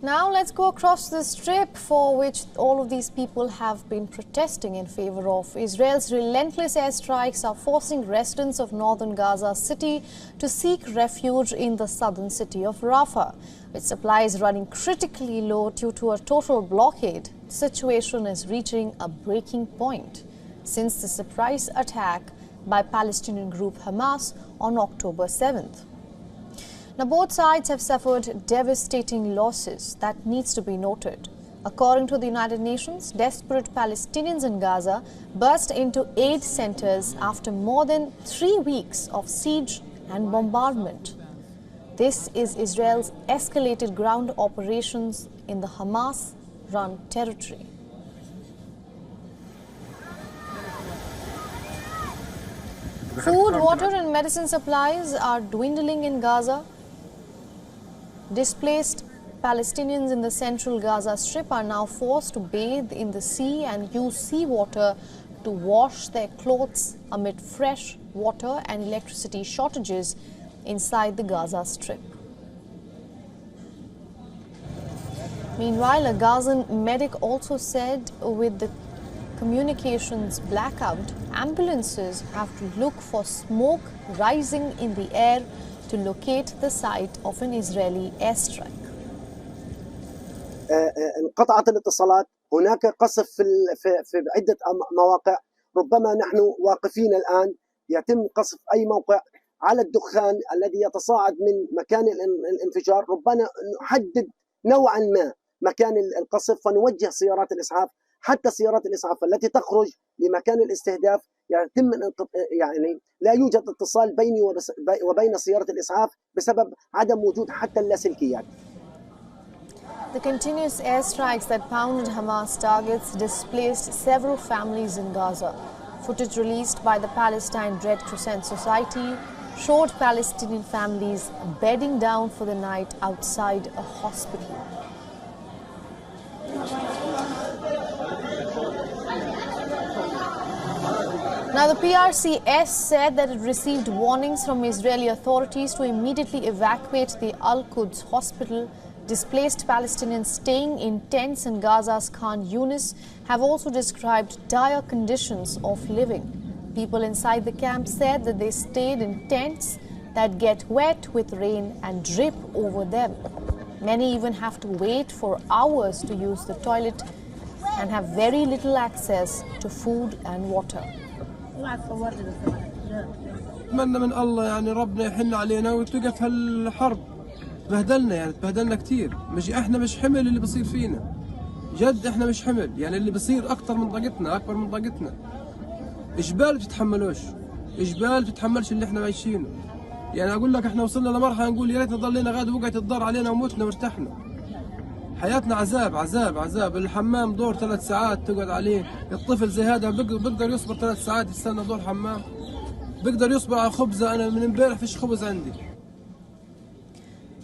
Now let's go across the strip for which all of these people have been protesting in favor of. Israel's relentless airstrikes are forcing residents of northern Gaza city to seek refuge in the southern city of Rafah, with supplies running critically low due to a total blockade. The situation is reaching a breaking point since the surprise attack by Palestinian group Hamas on October 7th. Now, both sides have suffered devastating losses that needs to be noted. According to the United Nations, desperate Palestinians in Gaza burst into aid centers after more than 3 weeks of siege and bombardment. This is Israel's escalated ground operations in the Hamas-run territory. Food, water and medicine supplies are dwindling in Gaza. Displaced Palestinians in the central Gaza Strip are now forced to bathe in the sea and use seawater to wash their clothes amid fresh water and electricity shortages inside the Gaza Strip. Meanwhile, a Gazan medic also said with the communications blackout, ambulances have to look for smoke rising in the air to locate the site of an Israeli airstrike. انقطعت الاتصالات، هناك قصف في عدة مواقع، ربما نحن واقفين الآن يتم قصف أي موقع على الدخان الذي يتصاعد من مكان الانفجار، ربما نحدد نوعا ما مكان القصف فنوجه سيارات الإسعاف، حتى سيارات الإسعاف التي تخرج لمكان الاستهداف يتم يعني لا يوجد اتصال بيني وبين سيارة الإسعاف بسبب عدم وجود حتى اللاسلكيات. The continuous airstrikes that pounded Hamas targets displaced several families in Gaza. Footage released by the Palestine Red Crescent Society showed Palestinian families bedding down for the night outside a hospital. Now, the PRCS said that it received warnings from Israeli authorities to immediately evacuate the Al-Quds hospital. Displaced Palestinians staying in tents in Gaza's Khan Yunis have also described dire conditions of living. People inside the camp said that they stayed in tents that get wet with rain and drip over them. Many even have to wait for hours to use the toilet and have very little access to food and water. أتمنى من الله يعني ربنا يحن علينا وتوقف هالحرب. تبهدلنا يعني تبهدلنا كثير، احنا مش حمل اللي بصير فينا. جد احنا مش حمل، يعني اللي بصير أكثر من طاقتنا، أكبر من طاقتنا. إجبال بتتحملوش، إجبال بتتحملش اللي احنا عايشينه. يعني أقول لك احنا وصلنا لمرحلة نقول يا ريت ضلينا غاد وقعت الضار علينا وموتنا وارتحنا. حياتنا عذاب عذاب عذاب، الحمام دور 3 ساعات تقعد عليه، الطفل زي هذا بقدر يصبر 3 ساعات يستنى دور حمام، بقدر يصبر على خبزة، أنا من امبارح فيش خبز عندي.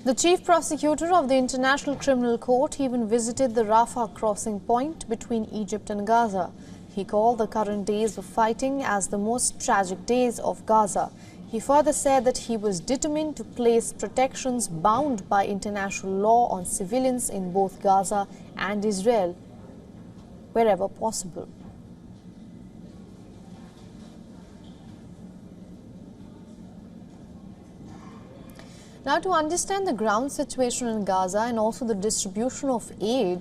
The chief prosecutor of the International Criminal Court even visited the Rafah crossing point between Egypt and Gaza. He called the current days of fighting as the most tragic days of Gaza. He further said that he was determined to place protections bound by international law on civilians in both Gaza and Israel wherever possible. Now, to understand the ground situation in Gaza and also the distribution of aid,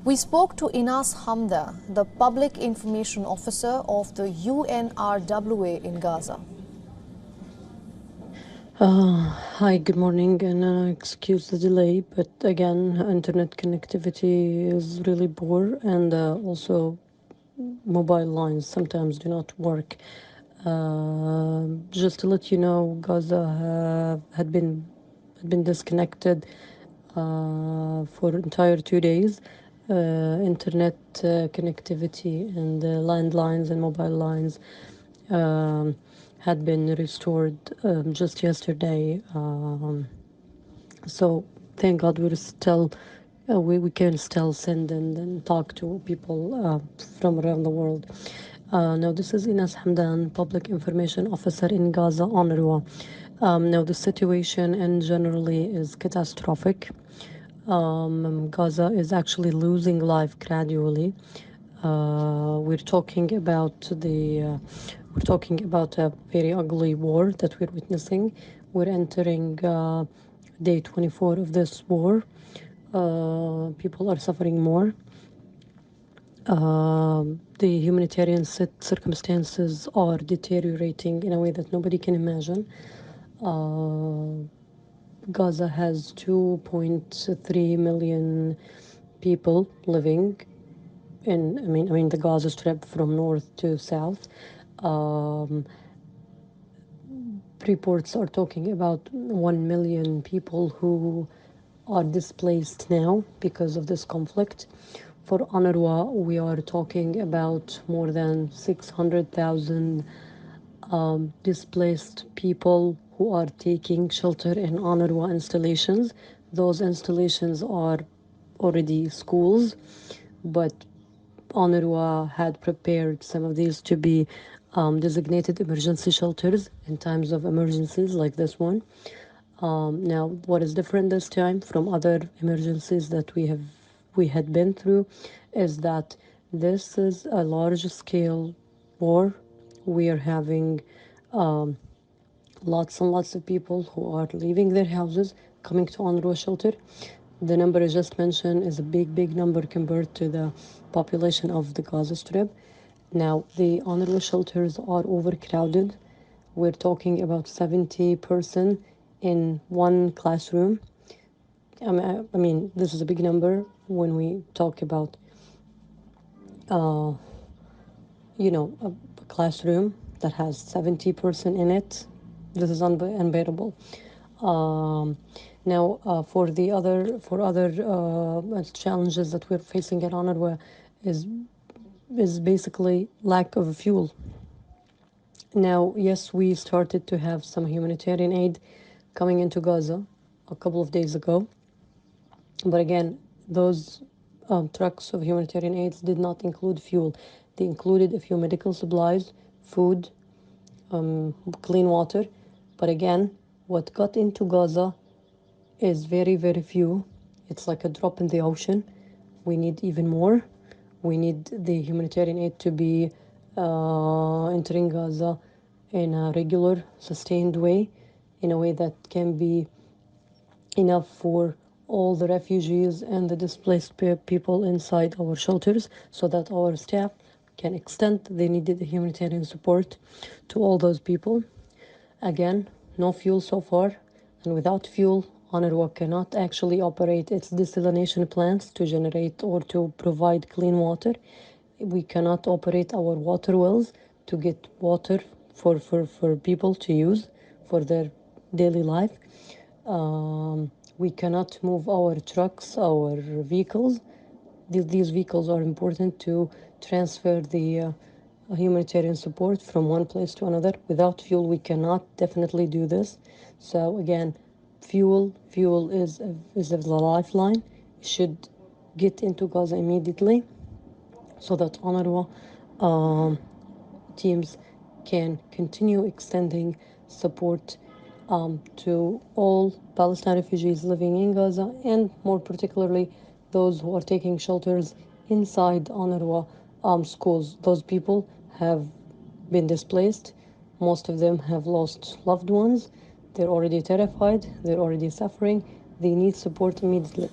we spoke to Inas Hamda, the Public Information Officer of the UNRWA in Gaza. Hi, good morning, and excuse the delay, but again, internet connectivity is really poor, and also mobile lines sometimes do not work. Just to let you know, Gaza had been disconnected for entire 2 days. Internet connectivity and landlines and mobile lines had been restored just yesterday. So thank God we're still we can still send and talk to people from around the world. Now, this is Inas Hamdan, Public Information Officer in Gaza, UNRWA. Now, the situation in generally is catastrophic. Gaza is actually losing life gradually. We're talking about a very ugly war that we're witnessing. We're entering day 24 of this war. People are suffering more. The humanitarian circumstances are deteriorating in a way that nobody can imagine. Gaza has 2.3 million people living in, I mean the Gaza Strip from north to south. Reports are talking about 1 million people who are displaced now because of this conflict. For UNRWA, we are talking about more than 600,000 displaced people who are taking shelter in UNRWA installations. Those installations are already schools, but UNRWA had prepared some of these to be designated emergency shelters in times of emergencies like this one. Now, what is different this time from other emergencies that we had been through is that this is a large-scale war. We are having lots and lots of people who are leaving their houses, coming to UNRWA shelter. The number I just mentioned is a big, big number compared to the population of the Gaza Strip. Now, the UNRWA shelters are overcrowded. We're talking about 70% in one classroom. I mean, this is a big number when we talk about, a classroom that has 70% in it. This is unbearable. Now, for other challenges that we're facing at UNRWA is basically lack of fuel. Now, yes, we started to have some humanitarian aid coming into Gaza a couple of days ago, but again, those trucks of humanitarian aids did not include fuel. They included a few medical supplies, food, clean water, but again, what got into Gaza is very, very few. It's like a drop in the ocean. We need even more. We need the humanitarian aid to be entering Gaza in a regular, sustained way, in a way that can be enough for all the refugees and the displaced people inside our shelters, so that our staff can extend the needed humanitarian support to all those people. Again, no fuel so far, and without fuel, UNRWA cannot actually operate its desalination plants to generate or to provide clean water. We cannot operate our water wells to get water for people to use for their daily life. We cannot move our trucks, our vehicles. These vehicles are important to transfer the humanitarian support from one place to another. Without fuel, we cannot definitely do this. So again, fuel is the lifeline. It should get into Gaza immediately, so that UNRWA teams can continue extending support to all Palestine refugees living in Gaza, and more particularly those who are taking shelters inside UNRWA schools. Those people have been displaced. Most of them have lost loved ones. They're already terrified. They're already suffering. They need support immediately.